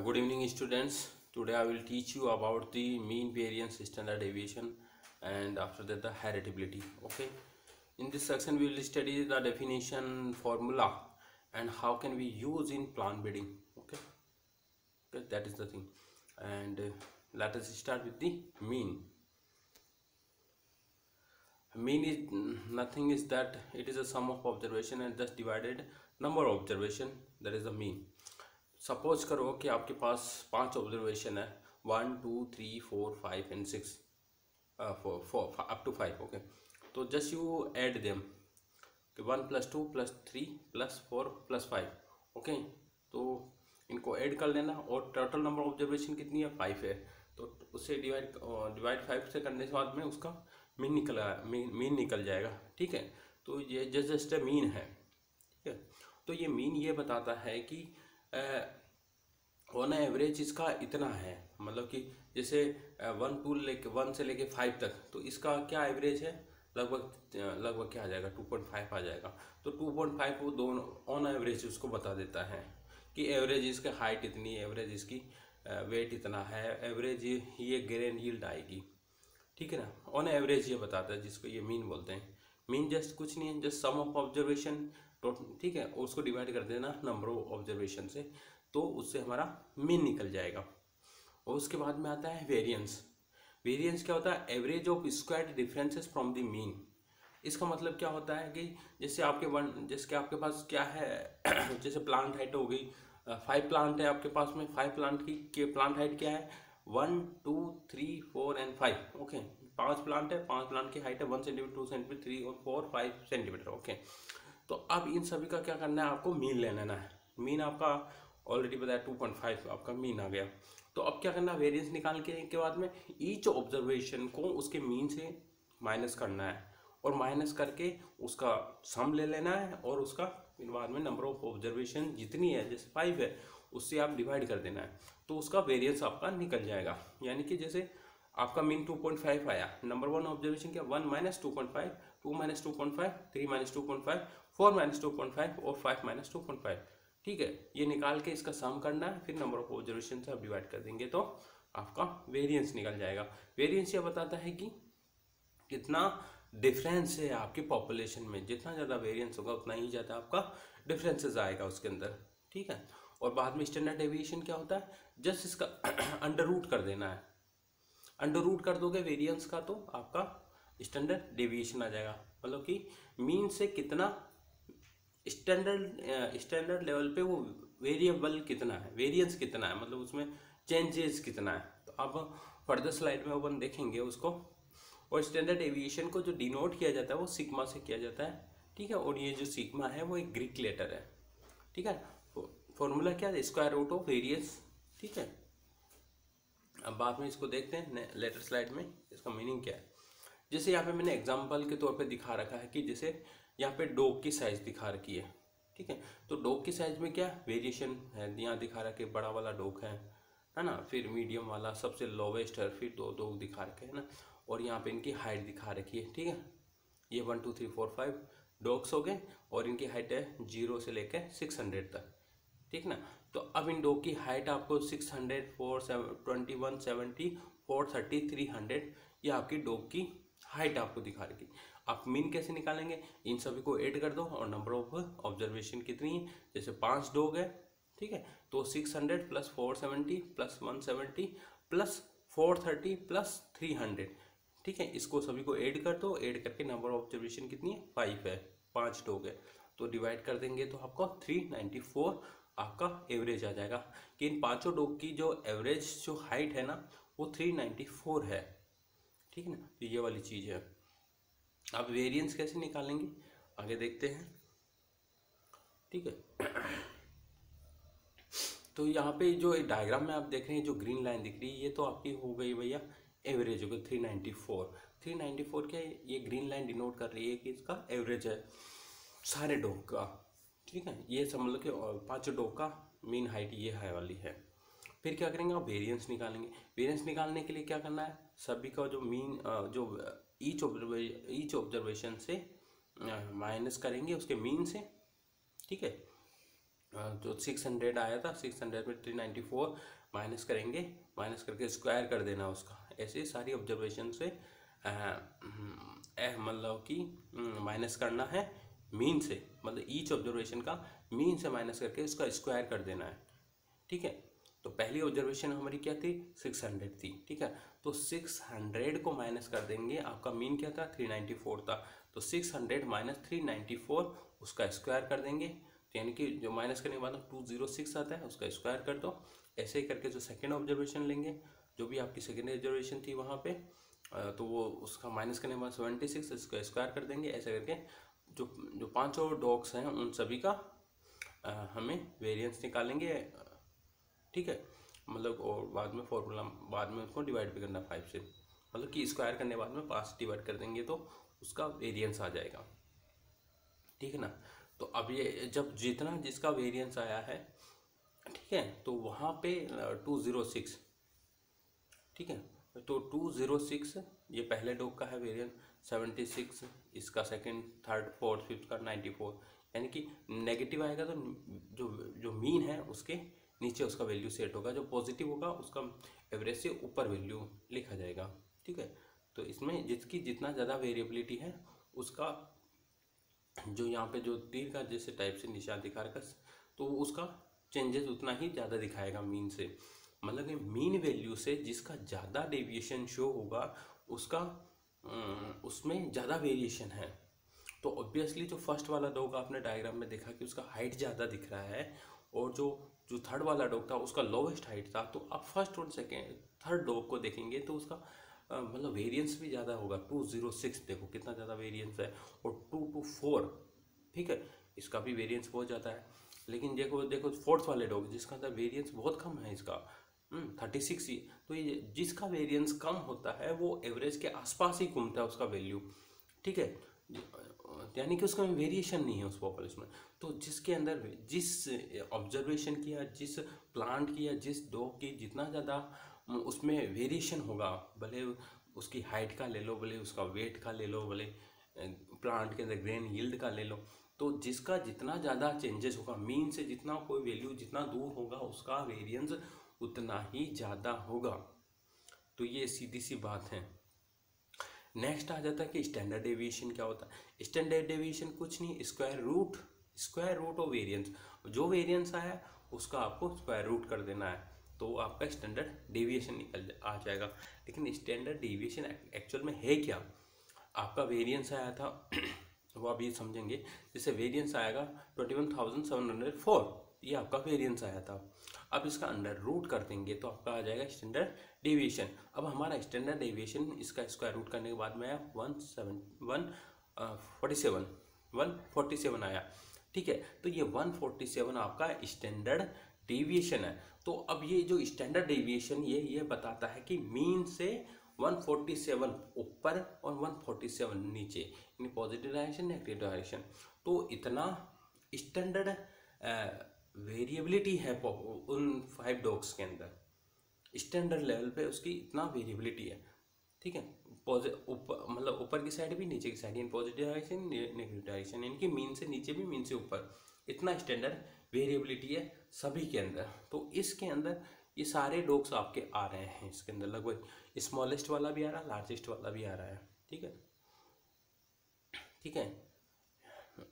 Good evening, students. Today I will teach you about the mean, variance, standard deviation, and after that the heritability. Okay. In this section we will study the definition, formula, and how can we use in plan bidding. Okay. Okay, that is the thing. And let us start with the mean. Mean is nothing is that it is a sum of observation and just divided number of observation. That is the mean. Suppose करो कि आपके पास 5 observation है, 1 2 3 4 5 and 6 4 up to 5. Okay, तो just you add them कि 1 + 2 + 3 + 4 + 5. Okay, तो इनको add कर लेना और टोटल नंबर ऑब्जर्वेशन कितनी है, 5 है. तो उससे डिवाइड 5 से करने के बाद में उसका मीन निकल जाएगा. ठीक है, तो ये जस्ट मीन है. ठीक है, तो ये मीन ये बताता है कि ऑन एवरेज इसका इतना है. मतलब कि जैसे 1 से लेके 5 तक, तो इसका क्या एवरेज है, लगभग क्या आ जाएगा, 2.5 आ जाएगा. तो 2.5 वो दोनों ऑन एवरेज उसको बता देता है कि एवरेज इसके हाइट इतनी, एवरेज इसकी वेट इतना है, एवरेज ये ग्रेन यील्ड आएगी. ठीक है ना, ऑन एवरेज ये बताता है, जिसको ये मीन बोलते हैं. मीन जस्ट कुछ नहीं है, जस्ट सम ऑफ ऑब्जर्वेशन. ठीक है, उसको डिवाइड कर देना नंबर ऑफ ऑब्जर्वेशन से, तो उससे हमारा मीन निकल जाएगा. और उसके बाद में आता है वेरिएंस. वेरिएंस क्या होता है, average of squared differences from the mean. इसका मतलब क्या होता है कि जैसे आपके पास क्या है जैसे प्लांट हाइट हो गई, 5 प्लांट है आपके पास में, 5 प्लांट की प्लांट हाइट क्या है, 1 2 3 4 एंड 5. ओके, 5 प्लांट है, 5 प्लांट की हाइट है 1 सेंटीमीटर, 2 सेंटीमीटर, 3 और 4 5 सेंटीमीटर. ओके, तो अब इन सभी का क्या करना है, आपको मीन ले लेना है. मीन आपका ऑलरेडी बताया 2.5 आपका मीन आ गया. तो अब क्या करना है, वेरिएंस निकाल के बाद में ईच ऑब्जर्वेशन को उसके मीन से माइनस करना है, और माइनस करके उसका सम ले लेना है, और उसका बाद में नंबर ऑफ ऑब्जर्वेशन जितनी है, जैसे 5 है, उससे आप डिवाइड कर देना है, तो उसका वेरिएंस आपका निकल जाएगा. यानी कि जैसे आपका मीन 2.5 आया, नंबर 1 ऑब्जर्वेशन क्या, 1 - 2.5, 2 - 2.5, 3 - 2.5, 4 - 2.5 और 5 - 2.5. ठीक है, ये निकाल के इसका सम करना है, फिर नंबर ऑफ ऑब्जर्वेशन से आप डिवाइड कर देंगे तो आपका वेरिएंस निकल जाएगा. वेरिएंस ये बताता है कि कितना डिफरेंस है आपकी पॉपुलेशन में. जितना ज़्यादा वेरिएंस होगा उतना ही ज़्यादा आपका डिफरेंसेस आएगा उसके अंदर. ठीक है, और बाद में स्टैंडर्ड डेविएशन क्या होता है, जस्ट इसका अंडर रूट कर देना है. अंडर रूट कर दोगे वेरिएंस का तो आपका स्टैंडर्ड डेविएशन आ जाएगा. मतलब कि मीन से कितना स्टैंडर्ड लेवल पे वो वेरिएबल कितना है, वेरिएंस कितना है, मतलब उसमें चेंजेस कितना है. तो अब फर्दर स्लाइड में अपन देखेंगे उसको. और स्टैंडर्ड डेविएशन को जो डिनोट किया जाता है वो सिग्मा से किया जाता है. ठीक है, और ये जो सिग्मा है वो एक ग्रीक लेटर है. ठीक है, फॉर्मूला क्या है, स्क्वायर रूट ऑफ वेरिएंस. ठीक है, अब बाद में इसको देखते हैं लेटर स्लाइड में इसका मीनिंग क्या है. जैसे यहाँ पे मैंने एग्जांपल के तौर पे दिखा रखा है कि जैसे यहाँ पे डॉग की साइज दिखा रखी है. ठीक है, तो डॉग की साइज में क्या वेरिएशन है, यहाँ दिखा रखा है बड़ा वाला डॉग है ना, फिर मीडियम वाला सबसे लोवेस्ट है, फिर 2 डॉग दिखा रखे है ना, और यहाँ पे इनकी हाइट दिखा रखी है. ठीक है, ये 1 2 3 4 5 डॉग्स हो गए, और इनकी हाइट है 0 से लेकर 600 तक. ठीक ना, तो अब इन डॉग की हाइट आपको 600 421 70 430 300, ये आपकी डॉग की हाइट आपको दिखा रही. आप मीन कैसे निकालेंगे, इन सभी को ऐड कर दो और नंबर ऑफ ऑब्जर्वेशन कितनी है, जैसे 5 डॉग है. ठीक है, तो 600 + 470 + 170 + 430 + 300. ठीक है, इसको सभी को ऐड कर दो. ऐड करके नंबर ऑफ ऑब्जर्वेशन कितनी है, 5 है, 5 डॉग है. तो डिवाइड कर देंगे तो आपको 394 आपका एवरेज आ जाएगा. कि इन 5 डॉग की जो एवरेज जो हाइट है ना वो 394 है. ठीक है ना, तो ये वाली चीज़ है. अब वेरिएंस कैसे निकालेंगे आगे देखते हैं. ठीक है, तो यहाँ पे जो डायग्राम में आप देख रहे हैं, जो ग्रीन लाइन दिख रही है, ये तो आपकी हो गई भैया एवरेज हो गई 394. 394 क्या है, ये ग्रीन लाइन डिनोट कर रही है कि इसका एवरेज है सारे डॉग का. ठीक है, ये समझ लो कि 5 डॉग का मीन हाइट ये है वाली है. फिर क्या करेंगे, आप वेरिएंस निकालेंगे. वेरिएंस निकालने के लिए क्या करना है, सभी का जो मीन जो ईच ऑब्जर्वेशन से माइनस करेंगे उसके मीन से. ठीक है, जो 600 आया था, 600 में 394 माइनस करेंगे, माइनस करके स्क्वायर कर देना उसका। ऐसे सारी ऑब्जर्वेशन से मतलब कि माइनस करना है मीन से, मतलब ईच ऑब्जर्वेशन का मीन से माइनस करके उसका स्क्वायर कर देना है। ठीक है, तो पहली ऑब्जर्वेशन हमारी क्या थी, 600 थी। ठीक है, तो 600 को माइनस कर देंगे, आपका मीन क्या था, 394 था, तो 600 माइनस 394 उसका स्क्वायर कर देंगे, तो यानी कि जो माइनस करने के बाद 206 आता है, उसका स्क्वायर कर दो। ऐसे ही करके जो सेकेंड ऑब्जर्वेशन लेंगे, जो भी आपकी सेकेंड ऑब्जर्वेशन थी वहाँ पे, तो वो उसका माइनस करने के बाद 76 इसका स्क्वायर कर देंगे। ऐसे करके जो जो पांचों डॉग्स हैं उन सभी का हमें वेरिएंस निकालेंगे। ठीक है, मतलब और बाद में फॉर्मूला, बाद में उसको डिवाइड भी करना 5 से, मतलब कि स्क्वायर करने बाद में 5 डिवाइड कर देंगे तो उसका वेरिएंस आ जाएगा। ठीक है ना, तो अब ये जब जितना जिसका वेरिएंस आया है, ठीक है, तो वहाँ पे 206, ठीक है, तो 206 ये पहले डॉग का है वेरिएंस, 76 इसका सेकंड, थर्ड, फोर्थ, फिफ्थ का 94, यानी कि नेगेटिव आएगा तो जो जो मीन है उसके नीचे उसका वैल्यू सेट होगा, जो पॉजिटिव होगा उसका एवरेज से ऊपर वैल्यू लिखा जाएगा। ठीक है, तो इसमें जिसकी जितना ज़्यादा वेरिएबिलिटी है उसका, जो यहाँ पे जो तीर का जैसे टाइप से निशान दिखा रखा, तो उसका चेंजेस उतना ही ज़्यादा दिखाएगा मीन से, मतलब कि मीन वैल्यू से जिसका ज़्यादा डेविएशन शो होगा उसका उसमें ज़्यादा वेरिएशन है। तो ऑब्वियसली जो फर्स्ट वाला डॉग आपने डायग्राम में देखा कि उसका हाइट ज़्यादा दिख रहा है, और जो जो थर्ड वाला डॉग था उसका लोवेस्ट हाइट था, तो आप फर्स्ट और सेकेंड थर्ड डॉग को देखेंगे तो उसका मतलब वेरिएंस भी ज़्यादा होगा। 206 देखो कितना ज़्यादा वेरिएंस है, और 224, ठीक है, इसका भी वेरिएंस बहुत ज़्यादा है। लेकिन देखो देखो फोर्थ वाले डॉग जिसका अंदर वेरिएंस बहुत कम है, इसका 36 ही, तो ये जिसका वेरिएंस कम होता है वो एवरेज के आसपास ही घूमता है उसका वैल्यू। ठीक है, यानी कि उसका वेरिएशन नहीं है उस पॉपुलेशन में। तो जिसके अंदर जिस ऑब्जर्वेशन किया, जिस प्लांट किया, जिस डॉग की जितना ज़्यादा उसमें वेरिएशन होगा, भले उसकी हाइट का ले लो, भले उसका वेट का ले लो, भले प्लांट के अंदर ग्रेन यील्ड का ले लो, तो जिसका जितना ज़्यादा चेंजेस होगा, मीन से जितना कोई वैल्यू जितना दूर होगा उसका वेरिएंस उतना ही ज़्यादा होगा। तो ये सीधी सी बात है। नेक्स्ट आ जाता है कि स्टैंडर्ड डेविएशन क्या होता है। स्टैंडर्ड डेविएशन कुछ नहीं, स्क्वायर रूट ऑफ वेरिएंस, जो वेरिएंस आया उसका आपको स्क्वायर रूट कर देना है, तो आपका स्टैंडर्ड डेविएशन आ जाएगा। लेकिन स्टैंडर्ड डेविएशन एक्चुअल में है क्या, आपका वेरिएंस आया था वो आप ये समझेंगे, जैसे वेरिएंस आएगा 21,704, ये आपका वेरिएंस आया था। अब इसका अंडर रूट कर देंगे तो आपका आ जाएगा स्टैंडर्ड डेविएशन। अब हमारा स्टैंडर्ड डेविएशन इसका स्क्वायर रूट करने के बाद में आया 147 आया। ठीक है, तो ये 147 आपका स्टैंडर्ड डेविएशन है। तो अब ये जो स्टैंडर्ड डेविएशन ये बताता है कि मीन से 147 ऊपर और 147 नीचे, यानी पॉजिटिव डायरेक्शन, नेगेटिव डायरेक्शन। तो इतना स्टैंडर्ड वेरिएबिलिटी है उन 5 डॉग्स के अंदर, स्टैंडर्ड लेवल पे उसकी इतना वेरिएबिलिटी है। ठीक है, मतलब ऊपर की साइड भी, नीचे की साइड, यानी पॉजिटिव डायरेक्शन, नेगेटिव डायरेक्शन, यानी कि मीन से नीचे भी, मीन से ऊपर, इतना स्टैंडर्ड वेरिएबिलिटी है सभी के अंदर। तो इसके अंदर ये सारे डॉग्स आपके आ रहे हैं, इसके अंदर लगभग स्मॉलेस्ट वाला भी आ रहा है, लार्जेस्ट वाला भी आ रहा है। ठीक है, ठीक है,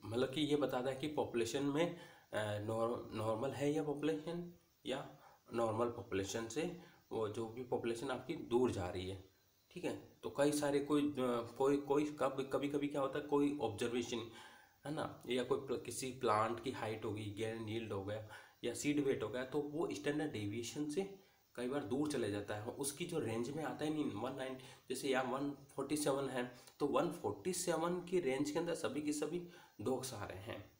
मतलब कि ये बताता है कि पॉपुलेशन में नॉर्मल है या पॉपुलेशन, या नॉर्मल पॉपुलेशन से वो जो भी पॉपुलेशन आपकी दूर जा रही है। ठीक है, तो कई सारे कोई कभी कभी क्या होता है, कोई ऑब्जर्वेशन है ना, या कोई किसी प्लांट की हाइट होगी, गेन यील्ड हो गया, या सीड वेट हो गया, तो वो स्टैंडर्ड डेविएशन से कई बार दूर चले जाता है, उसकी जो रेंज में आता है नहीं 19, जैसे यहाँ 147 है, तो 147 की रेंज के अंदर सभी की सभी डॉग्स आ रहे हैं।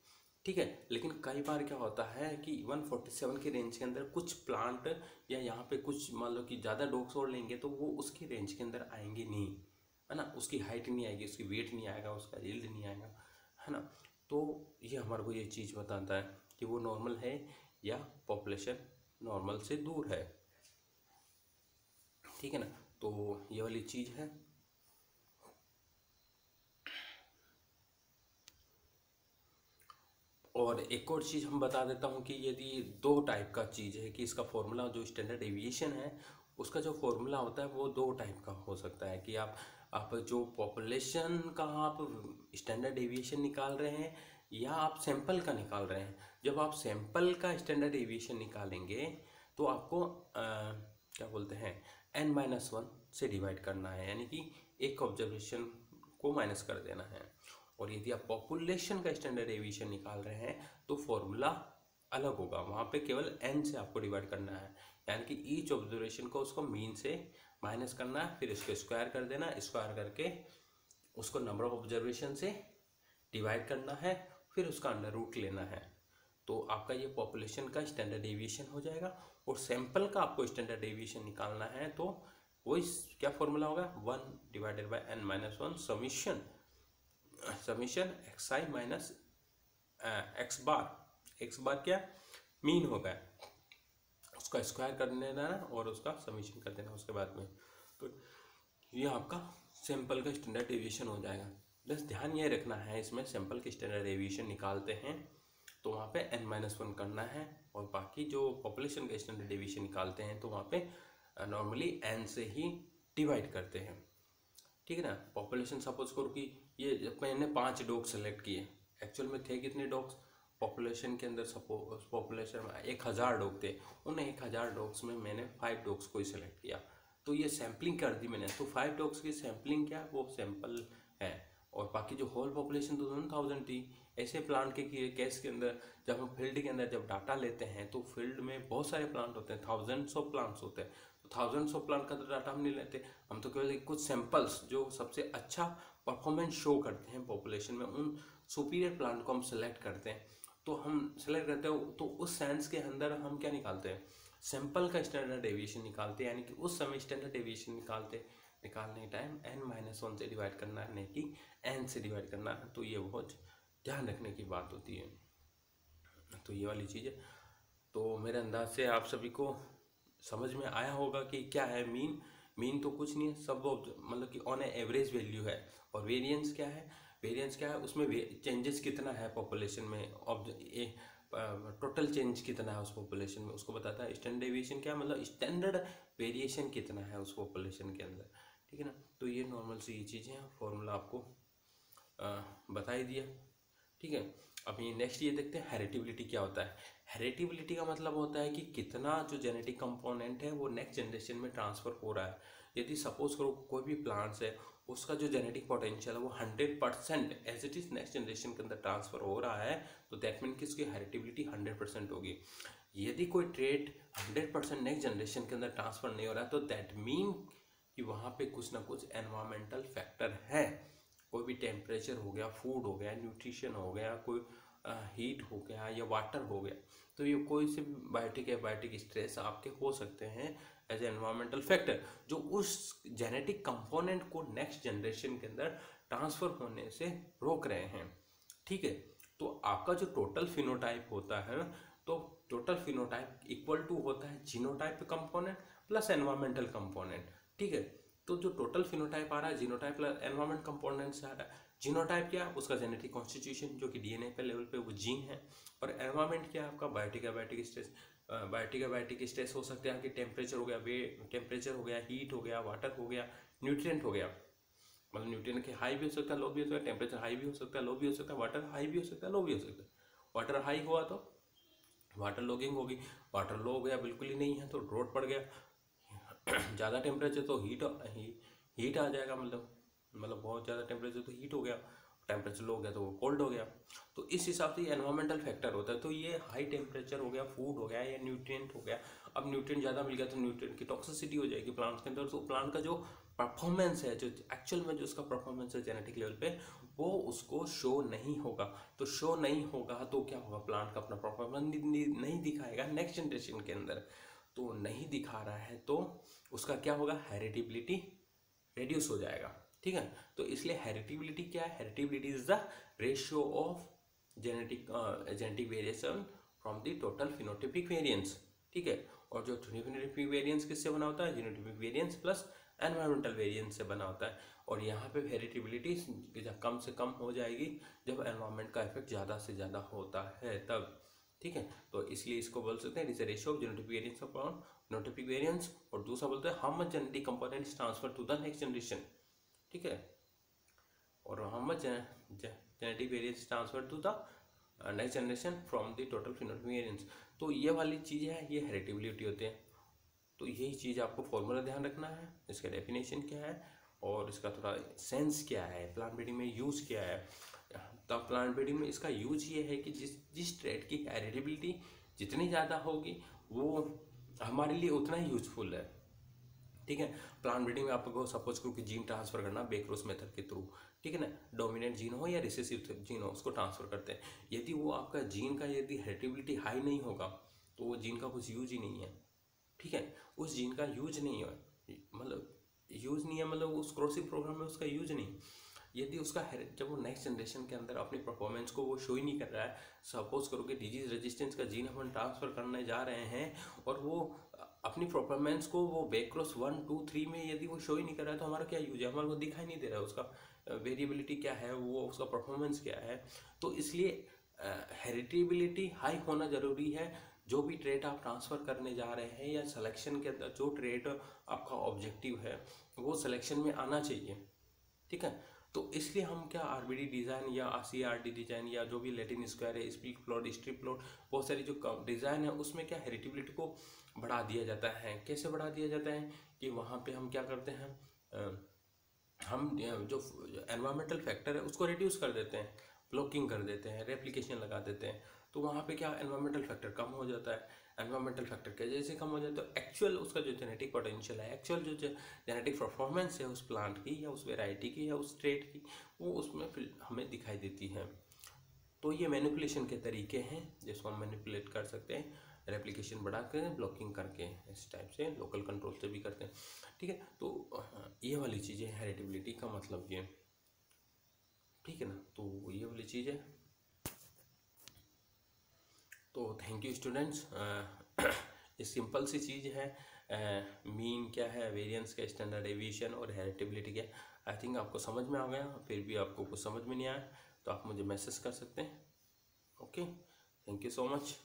ठीक है, लेकिन कई बार क्या होता है कि 147 की रेंज के अंदर कुछ प्लांट, या यहाँ पे कुछ मान लो कि ज़्यादा डॉग्स और लेंगे तो वो उसकी रेंज के अंदर आएंगे नहीं, है ना, उसकी हाइट नहीं आएगी, उसकी वेट नहीं आएगा, उसका यील्ड नहीं आएगा, है ना। तो ये हमारे को ये चीज़ बताता है कि वो नॉर्मल है या पॉपुलेशन नॉर्मल से दूर है। ठीक है ना, तो ये वाली चीज़ है। और एक और चीज़ हम बता देता हूँ कि यदि दो टाइप का चीज़ है कि इसका फॉर्मूला जो स्टैंडर्ड डेविएशन है उसका जो फॉर्मूला होता है वो दो टाइप का हो सकता है कि आप जो पॉपुलेशन का आप स्टैंडर्ड डेविएशन निकाल रहे हैं या आप सैंपल का निकाल रहे हैं। जब आप सैंपल का स्टैंडर्ड डेविएशन निकालेंगे तो आपको क्या बोलते हैं n-1 से डिवाइड करना है, यानी कि एक ऑब्जर्वेशन को माइनस कर देना है। और यदि आप पॉपुलेशन का स्टैंडर्ड डेविएशन निकाल रहे हैं तो फॉर्मूला अलग होगा, वहाँ पे केवल n से आपको डिवाइड करना है, यानी कि ईच ऑब्जर्वेशन को उसको मीन से माइनस करना है, फिर इसको स्क्वायर कर देना, स्क्वायर करके उसको नंबर ऑफ ऑब्जर्वेशन से डिवाइड करना है, फिर उसका अंडर रूट लेना है। तो आपका ये पॉपुलेशन का स्टैंडर्ड डेविएशन हो जाएगा। और सैंपल का आपको स्टैंडर्ड डेविएशन निकालना है तो वही क्या फॉर्मूला होगा 1/n-1 summation xi minus x bar क्या मीन होगा, उसका स्क्वायर कर देना और उसका समीशन कर देना उसके बाद में। तो ये आपका सैंपल का स्टैंडर्ड डेविएशन हो जाएगा। बस ध्यान ये रखना है, इसमें सैंपल के स्टैंडर्ड डेविएशन निकालते हैं तो वहाँ पे n-1 करना है, और बाकी जो पॉपुलेशन का स्टैंडर्ड डेविएशन निकालते हैं तो वहाँ पे नॉर्मली n से ही डिवाइड करते हैं। ठीक है ना। पॉपुलेशन सपोज करो कि ये मैंने 5 डॉग सेलेक्ट किए, एक्चुअल में थे कितने डॉग्स पॉपुलेशन के अंदर, सपोज पॉपुलेशन में 1000 डॉग थे, उन 1000 डॉग्स में मैंने 5 डॉग्स को ही सेलेक्ट किया, तो ये सैम्पलिंग कर दी मैंने, तो 5 डॉग्स की सैम्पलिंग क्या वो सैंपल है। और बाकी जो होल पॉपुलेशन तो 1000 थी। ऐसे प्लांट के केस के अंदर जब हम फील्ड के अंदर जब डाटा लेते हैं तो फील्ड में बहुत सारे प्लांट होते हैं, थाउजेंड्स ऑफ प्लांट्स होते हैं, तो थाउजेंड्स ऑफ प्लांट का तो डाटा हम नहीं लेते, हम तो केवल कुछ सैंपल्स जो सबसे अच्छा परफॉर्मेंस शो करते हैं पॉपुलेशन में, उन सुपीरियर प्लांट को हम सेलेक्ट करते हैं। तो हम सेलेक्ट करते हैं तो उस सेंस के अंदर हम क्या निकालते हैं, सैंपल का स्टैंडर्ड डेविएशन निकालते हैं, यानी कि उस समय स्टैंडर्ड डेविएशन निकालने टाइम n-1 से डिवाइड करना है, नहीं कि n से डिवाइड करना है। तो ये बहुत ध्यान रखने की बात होती है। तो ये वाली चीज़ है। तो मेरे अंदाज से आप सभी को समझ में आया होगा कि क्या है मीन तो कुछ नहीं है, सब मतलब कि ऑन एवरेज वैल्यू है। और वेरिएंस क्या है उसमें चेंजेस कितना है पॉपुलेशन में, टोटल चेंज कितना है उस पॉपुलेशन में उसको बताता है। स्टैंडर्ड डेविएशन क्या मतलब स्टैंडर्ड वेरिएशन कितना है उस पॉपुलेशन के अंदर। ठीक है ना। तो ये नॉर्मल सी ये चीज़ें हैं, फॉर्मूला आपको बता ही दिया। ठीक है। अब ये नेक्स्ट ये देखते हैं हेरिटेबिलिटी क्या होता है। हेरिटेबिलिटी का मतलब होता है कि कितना जो जेनेटिक कंपोनेंट है वो नेक्स्ट जनरेशन में ट्रांसफ़र हो रहा है। यदि सपोज करो कोई भी प्लांट्स है उसका जो जेनेटिक पोटेंशियल है वो 100% as it is next generation के अंदर ट्रांसफ़र हो रहा है, तो दैट मीन कि उसकी हेरिटेबिलिटी 100% होगी। यदि कोई ट्रेट 100% नेक्स्ट जनरेशन के अंदर ट्रांसफ़र नहीं हो रहा है तो दैट मीन कि वहाँ पे कुछ ना कुछ एनवायरमेंटल फैक्टर है। कोई भी टेम्परेचर हो गया, फूड हो गया, न्यूट्रिशन हो गया, कोई हीट हो गया या वाटर हो गया, तो ये कोई से बायोटिक स्ट्रेस आपके हो सकते हैं एज एनवायरमेंटल फैक्टर, जो उस जेनेटिक कंपोनेंट को नेक्स्ट जनरेशन के अंदर ट्रांसफ़र होने से रोक रहे हैं। ठीक है। तो आपका जो टोटल फिनोटाइप होता है, तो टोटल फिनोटाइप इक्वल टू होता है genotype component plus environmental component. ठीक है। तो जो टोटल फिनोटाइप आ रहा है जीनोटाइप प्लस एनवायरमेंट कंपोनेंट से आ रहा है। जीनोटाइप क्या है उसका जेनेटिक कॉन्स्टिट्यूशन जो कि डीएनए पे लेवल पे वो जीन है, और एनवायरमेंट क्या है आपका बायोटिक स्ट्रेस हो सकता है आपकी टेम्परेचर हो गया, टेम्परेचर हो गया, हीट हो गया, वाटर हो गया, न्यूट्रिएंट हो गया, मतलब न्यूट्रिएंट के हाई भी हो सकता है, लो भी हो सकता है, टेम्परेचर हाई भी हो सकता है, लो भी हो सकता है, वाटर हाई भी हो सकता है, लो भी हो सकता है। वाटर हाई हुआ तो वाटर लॉगिंग होगी, वाटर लो हो गया बिल्कुल ही नहीं है तो ड्रॉट पड़ गया, ज़्यादा टेम्परेचर तो हीट आ जाएगा, मतलब बहुत ज़्यादा टेम्परेचर तो हीट हो गया, टेम्परेचर लो हो गया तो वो कोल्ड हो गया। तो इस हिसाब से ये एनवायरमेंटल फैक्टर होता है। तो ये हाई टेम्परेचर हो गया, फूड हो गया या न्यूट्रिएंट हो गया, अब न्यूट्रिएंट ज़्यादा मिल गया तो न्यूट्रिएंट की टॉक्सिसिटी हो जाएगी प्लांट्स के अंदर, तो प्लांट का जो परफॉर्मेंस है, जो एक्चुअल में जो उसका परफॉर्मेंस है जेनेटिक लेवल पे, वो उसको शो नहीं होगा। तो शो नहीं होगा तो क्या होगा, प्लांट का अपना परफॉर्मेंस नहीं दिखाएगा नेक्स्ट जनरेशन के अंदर। तो नहीं दिखा रहा है तो उसका क्या होगा, हेरिटेबिलिटी रेड्यूस हो जाएगा। ठीक है। तो इसलिए हेरिटेबिलिटी क्या है, heritability is the ratio of genetic variation from the total phenotypic variance. ठीक है। और जो फिनोटाइपिक वेरिएंस किससे बना होता है, genotypic variance plus environmental variance से बना होता है। और यहाँ पे हेरिटेबिलिटी कम से कम हो जाएगी जब एनवायरमेंट का इफेक्ट ज़्यादा से ज़्यादा होता है तब। ठीक है, तो इसलिए इसको बोल सकते हैं it is a ratio of genetic variance upon phenotypic variance. और दूसरा बोलते हैं how much genetic components transfer to the next generation. ठीक है, और how much genetic variance transfer to the next generation from the total phenotypic variance. तो ये वाली चीज़ है, ये हेरिटेबिलिटी होते हैं। तो यही चीज़ आपको फॉर्मूला ध्यान रखना है, इसका डेफिनेशन क्या है और इसका थोड़ा सेंस क्या है, प्लांट ब्रीडिंग में यूज़ क्या है। तब प्लांट ब्रीडिंग में इसका यूज ये है कि जिस ट्रेड की हेरिटेबिलिटी जितनी ज़्यादा होगी वो हमारे लिए उतना ही यूजफुल है। ठीक है, प्लांट ब्रीडिंग में आपको सपोज करो कि जीन ट्रांसफर करना बेक्रोस मेथड के थ्रू। ठीक है ना, डोमिनेंट जीन हो या रिसेसिव जीन हो उसको ट्रांसफर करते हैं। यदि वो आपका जीन का यदि हेरिटेबिलिटी हाई नहीं होगा तो वो जीन का कुछ यूज ही नहीं है। ठीक है, उस जीन का यूज नहीं है, मतलब यूज नहीं है, मतलब उस क्रॉसिंग प्रोग्राम में उसका यूज नहीं। यदि उसका जब वो नेक्स्ट जनरेशन के अंदर अपनी परफॉर्मेंस को वो शो ही नहीं कर रहा है, सपोज करो कि डिजीज रेजिस्टेंस का जीन हम ट्रांसफर करने जा रहे हैं और वो अपनी परफॉर्मेंस को वो बेक्रॉस 1, 2, 3 में यदि वो शो ही नहीं कर रहा है तो हमारा क्या यूज है, हमारे को दिखाई नहीं दे रहा है उसका वेरिएबिलिटी क्या है, वो उसका परफॉर्मेंस क्या है। तो इसलिए हेरिटेबिलिटी हाई होना जरूरी है। जो भी ट्रेड आप ट्रांसफ़र करने जा रहे हैं या सिलेक्शन के अंदर जो ट्रेड आपका ऑब्जेक्टिव है वो सिलेक्शन में आना चाहिए। ठीक है, तो इसलिए हम क्या आरबीडी डिज़ाइन या सीआरडी डिज़ाइन या जो भी लैटिन स्क्वायर है, स्प्लिट प्लॉट, स्ट्रिप प्लॉट, बहुत सारी जो डिज़ाइन है उसमें क्या हेरिटेबिलिटी को बढ़ा दिया जाता है। कैसे बढ़ा दिया जाता है कि वहाँ पे हम क्या करते हैं, हम जो एनवायरमेंटल फैक्टर है उसको रिड्यूस कर देते हैं, ब्लॉकिंग कर देते हैं, रेप्लिकेशन लगा देते हैं। तो वहाँ पे क्या एनवायरमेंटल फैक्टर कम हो जाता है। एनवायरमेंटल फैक्टर क्या जैसे कम हो जाता है एक्चुअल उसका जो जेनेटिक पोटेंशियल है, एक्चुअल जो जेनेटिक परफॉर्मेंस है उस प्लांट की या उस वेराइटी की या उस ट्रेड की, वो उसमें फिर हमें दिखाई देती है। तो ये मैनिपुलेशन के तरीके हैं जिसको हम मैनिपुलेट कर सकते हैं, रेप्लिकेशन बढ़ा के, ब्लॉकिंग करके, इस टाइप से लोकल कंट्रोल से भी करते हैं। ठीक है, तो ये वाली चीज़ें हेरिटेबिलिटी का मतलब ये। ठीक है ना, तो ये वाली चीज़ है। तो थैंक यू स्टूडेंट्स। ये सिंपल सी चीज़ है, मीन क्या है, वेरिएंस क्या, स्टैंडर्ड डेविएशन और हेरिटेबिलिटी क्या। आई थिंक आपको समझ में आ गया। फिर भी आपको कुछ समझ में नहीं आया तो आप मुझे मैसेज कर सकते हैं। Okay, thank you so much.